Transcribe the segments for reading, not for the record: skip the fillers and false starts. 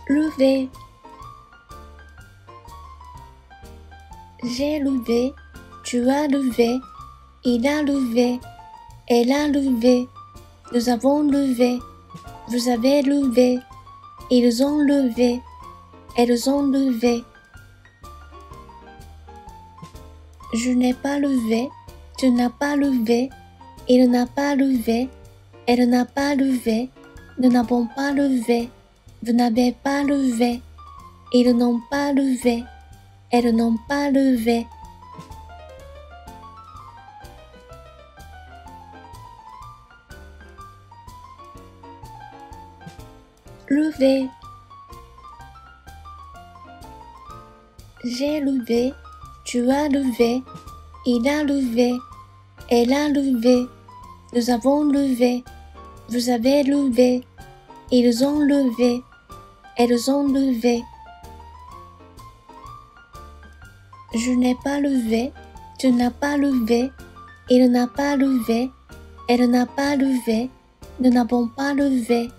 Lever. J'ai levé, tu as levé, il a levé, elle a levé, nous avons levé, vous avez levé, ils ont levé, elles ont levé. Je n'ai pas levé, tu n'as pas levé, il n'a pas levé, elle n'a pas levé, nous n'avons pas levé, vous n'avez pas levé, ils n'ont pas levé, elles n'ont pas levé. Lever. J'ai levé, tu as levé, il a levé, elle a levé, nous avons levé, vous avez levé, ils ont levé, elles ont levé. Je n'ai pas levé, tu n'as pas levé, il n'a pas levé, elle n'a pas levé, nous n'avons pas levé,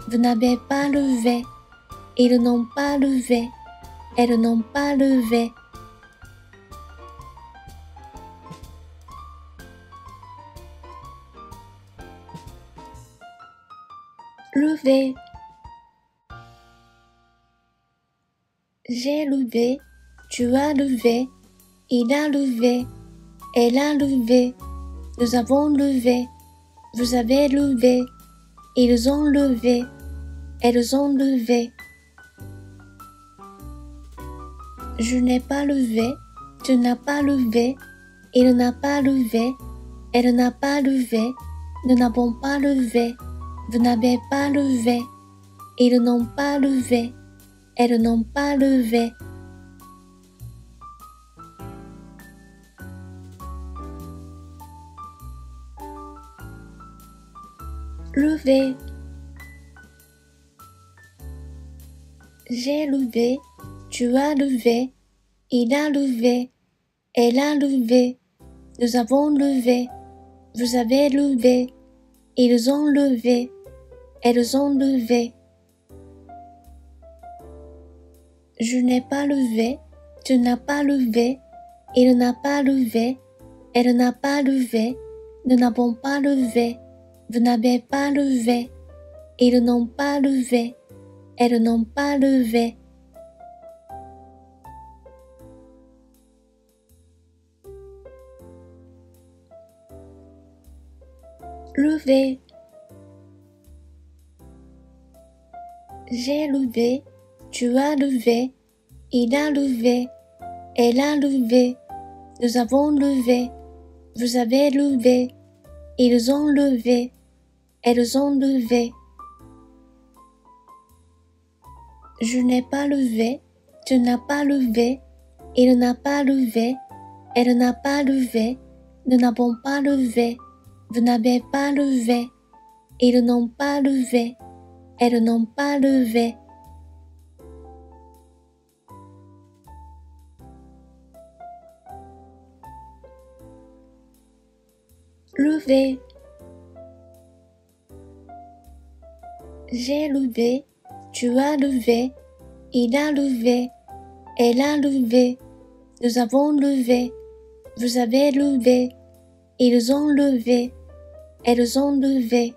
vous n'avez pas levé, ils n'ont pas levé, elles n'ont pas levé. Lever. J'ai levé, tu as levé, il a levé, elle a levé, nous avons levé, vous avez levé, ils ont levé, elles ont levé. Je n'ai pas levé, tu n'as pas levé, il n'a pas levé, elle n'a pas levé, nous n'avons pas levé, vous n'avez pas levé, ils n'ont pas levé, elles n'ont pas levé. Lever. J'ai levé, tu as levé, il a levé, elle a levé, nous avons levé, vous avez levé, ils ont levé, elles ont levé. Je n'ai pas levé, tu n'as pas levé, il n'a pas levé, elle n'a pas levé, nous n'avons pas levé, vous n'avez pas levé, ils n'ont pas levé, elles n'ont pas levé. Lever. J'ai levé, tu as levé, il a levé, elle a levé, nous avons levé, vous avez levé, ils ont levé, elles ont levé. Je n'ai pas levé, tu n'as pas levé, il n'a pas levé, elle n'a pas levé, nous n'avons pas levé, vous n'avez pas levé, ils n'ont pas levé, elles n'ont pas levé. Lever. J'ai levé, tu as levé, il a levé, elle a levé, nous avons levé, vous avez levé, ils ont levé, elles ont levé.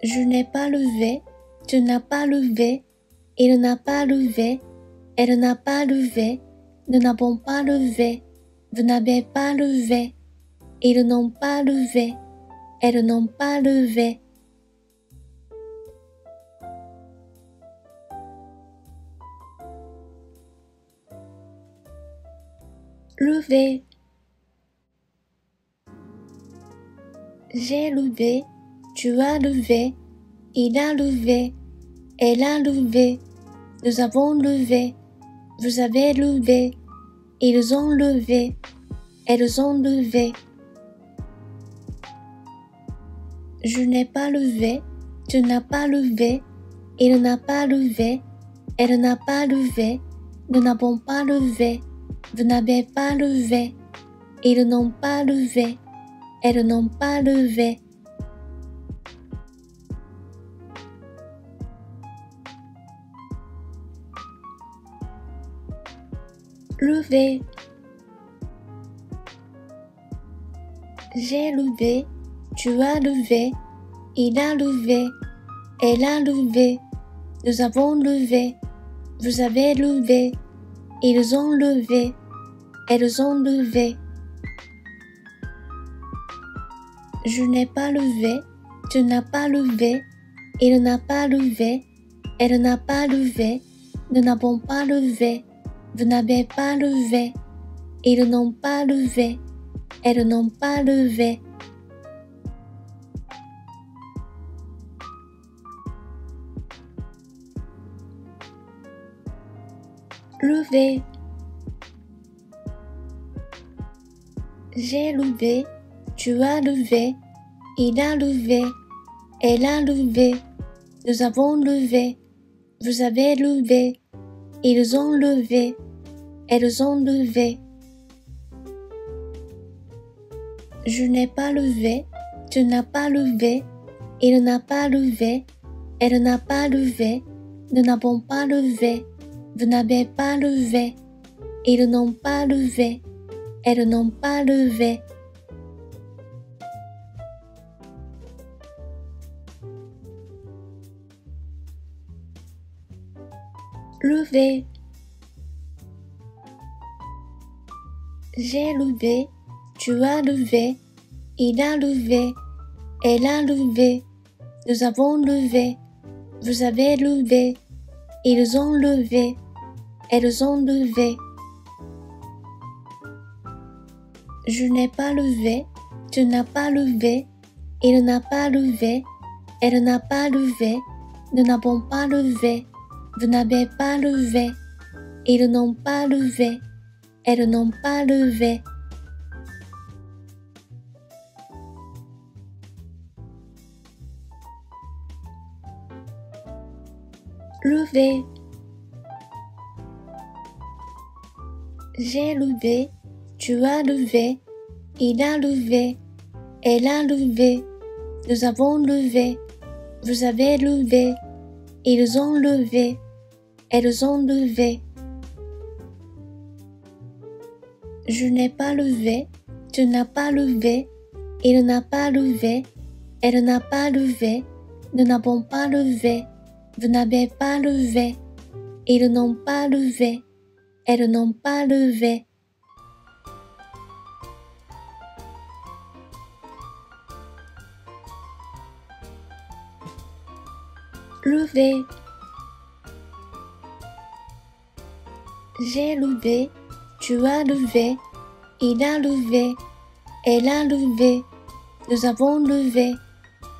Je n'ai pas levé, tu n'as pas levé, il n'a pas levé, elle n'a pas levé, nous n'avons pas levé, vous n'avez pas levé, ils n'ont pas levé, elles n'ont pas levé. Lever. J'ai levé, tu as levé, il a levé, elle a levé, nous avons levé, vous avez levé, ils ont levé, elles ont levé. Je n'ai pas levé, tu n'as pas levé, il n'a pas levé, elle n'a pas levé, nous n'avons pas levé, vous n'avez pas levé, ils n'ont pas levé, elles n'ont pas levé. lever, j'ai levé, tu as levé, il a levé, elle a levé, nous avons levé, vous avez levé, ils ont levé, elles ont levé. Je n'ai pas levé, tu n'as pas levé, il n'a pas levé, elle n'a pas levé, nous n'avons pas levé, vous n'avez pas levé, ils n'ont pas levé, elles n'ont pas levé. Lever, j'ai levé, tu as levé, il a levé, elle a levé, nous avons levé, vous avez levé, ils ont levé, elles ont levé. Je n'ai pas levé, tu n'as pas levé, il n'a pas levé, elle n'a pas levé, nous n'avons pas levé, vous n'avez pas levé, ils n'ont pas levé, elles n'ont pas levé. Lever, j'ai levé, tu as levé, il a levé, elle a levé, nous avons levé, vous avez levé, ils ont levé, elles ont levé. Je n'ai pas levé, tu n'as pas levé, il n'a pas levé, elle n'a pas levé, nous n'avons pas levé, vous n'avez pas levé, ils n'ont pas levé, elles n'ont pas levé. Lever, j'ai levé, tu as levé, il a levé, elle a levé, nous avons levé, vous avez levé, ils ont levé, elles ont levé. Je n'ai pas levé, tu n'as pas levé, il n'a pas levé, elle n'a pas levé, nous n'avons pas levé, vous n'avez pas levé, ils n'ont pas levé, elles n'ont pas levé. Lever, j'ai levé, tu as levé, il a levé, elle a levé, nous avons levé,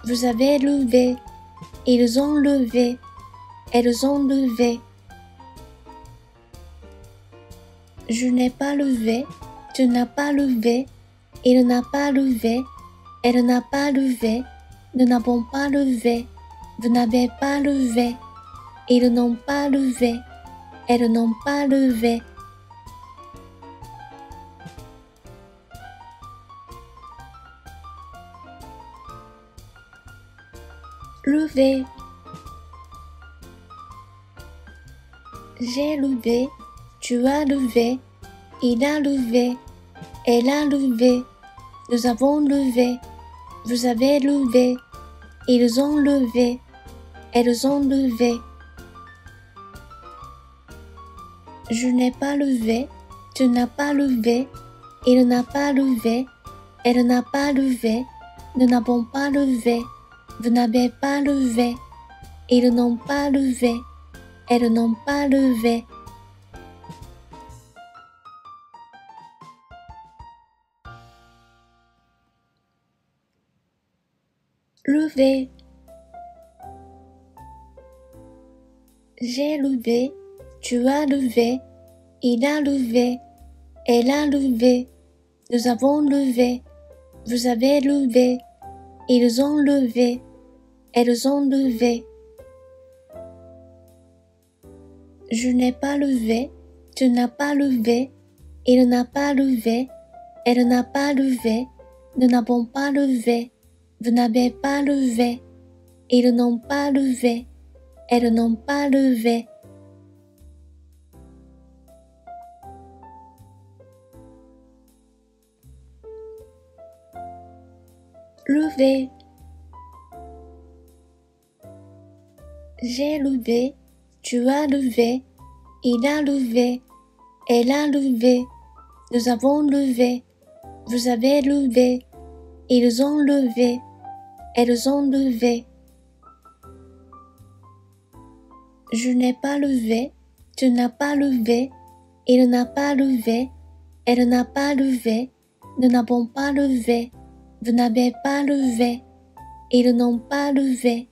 vous avez levé, ils ont levé, elles ont levé. Je n'ai pas levé, tu n'as pas levé, il n'a pas levé, elle n'a pas levé, nous n'avons pas levé, vous n'avez pas levé, ils n'ont pas levé, elles n'ont pas levé. Lever, j'ai levé, tu as levé, il a levé, elle a levé, nous avons levé, vous avez levé, ils ont levé, elles ont levé. Je n'ai pas levé, tu n'as pas levé, il n'a pas levé, elle n'a pas levé, nous n'avons pas levé, vous n'avez pas levé, ils n'ont pas levé, elles n'ont pas levé. Lever, j'ai levé, tu as levé, il a levé, elle a levé, nous avons levé, vous avez levé, ils ont levé, elles ont levé. Je n'ai pas levé, tu n'as pas levé, il n'a pas levé, elle n'a pas levé, nous n'avons pas levé, vous n'avez pas levé, ils n'ont pas levé, elles n'ont pas levé. levé. J'ai levé, tu as levé, il a levé, elle a levé, nous avons levé, vous avez levé, ils ont levé, elles ont levé. Je n'ai pas levé, tu n'as pas levé, il n'a pas levé, elle n'a pas levé, nous n'avons pas levé, vous n'avez pas levé, ils n'ont pas levé,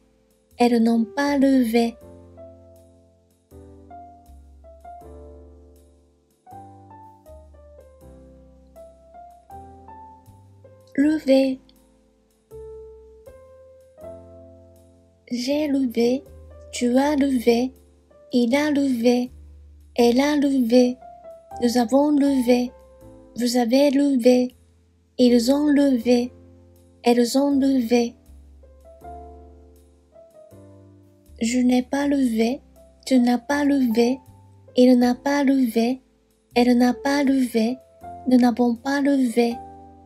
elles n'ont pas levé. Levé. J'ai levé, tu as levé, il a levé, elle a levé, nous avons levé, vous avez levé, ils ont levé, elles ont levé. Je n'ai pas levé, tu n'as pas levé, il n'a pas levé, elle n'a pas levé, nous n'avons pas levé,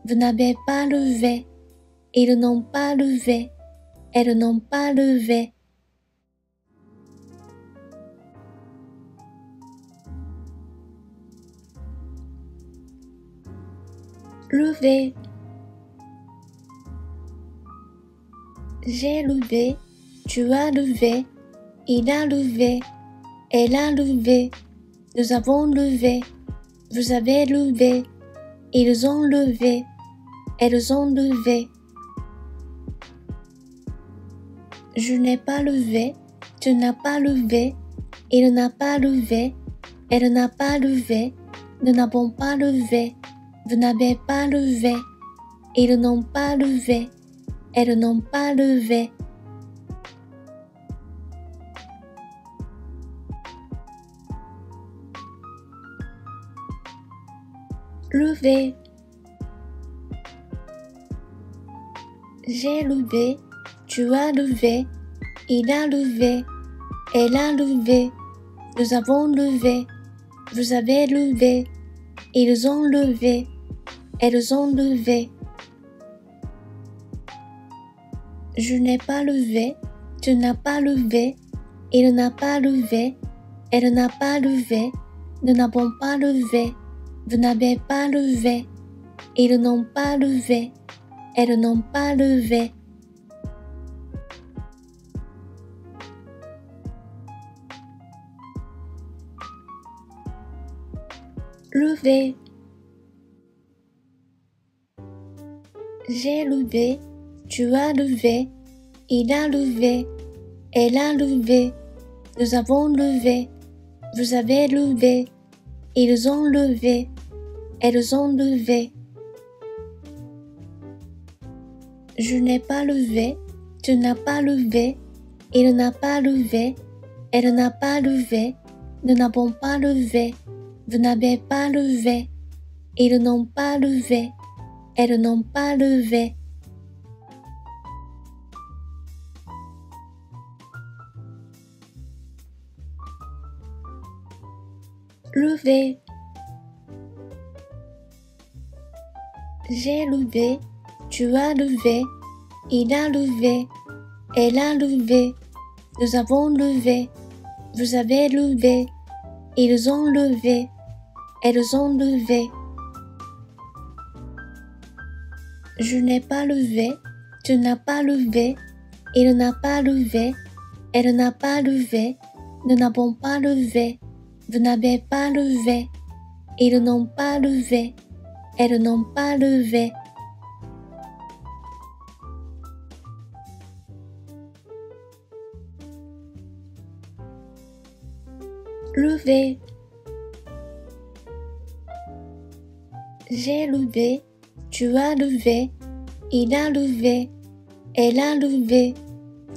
vous n'avez pas levé, ils n'ont pas levé, elles n'ont pas levé. Levé. J'ai levé, tu as levé, il a levé, elle a levé, nous avons levé, vous avez levé, ils ont levé, elles ont levé. Je n'ai pas levé, tu n'as pas levé, il n'a pas levé, elle n'a pas levé, nous n'avons pas levé, vous n'avez pas levé, ils n'ont pas levé, elles n'ont pas levé. Levé. J'ai levé, tu as levé, il a levé, elle a levé, nous avons levé, vous avez levé, ils ont levé, elles ont levé. Je n'ai pas levé, tu n'as pas levé, il n'a pas levé, elle n'a pas levé, nous n'avons pas levé, vous n'avez pas levé, ils n'ont pas levé, elles n'ont pas levé. Levé. J'ai levé, tu as levé, il a levé, elle a levé, nous avons levé, vous avez levé, ils ont levé, elles ont levé. Je n'ai pas levé, tu n'as pas levé, il n'a pas levé, elle n'a pas levé, nous n'avons pas levé, vous n'avez pas levé, ils n'ont pas levé, elles n'ont pas levé. Levé. J'ai levé, tu as levé, il a levé, elle a levé, nous avons levé, vous avez levé, ils ont levé, elles ont levé. Je n'ai pas levé, tu n'as pas levé, il n'a pas levé, elle n'a pas levé, nous n'avons pas levé, vous n'avez pas levé, ils n'ont pas levé, elles n'ont pas levé. Levé. J'ai levé, tu as levé, il a levé, elle a levé,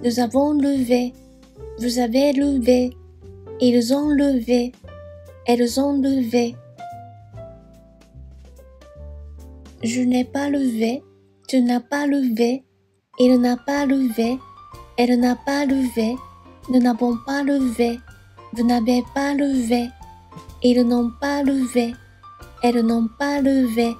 nous avons levé, vous avez levé, ils ont levé, elles ont levé. Je n'ai pas levé, tu n'as pas levé, il n'a pas levé, elle n'a pas levé, nous n'avons pas levé, vous n'avez pas levé, ils n'ont pas levé, elles n'ont pas levé.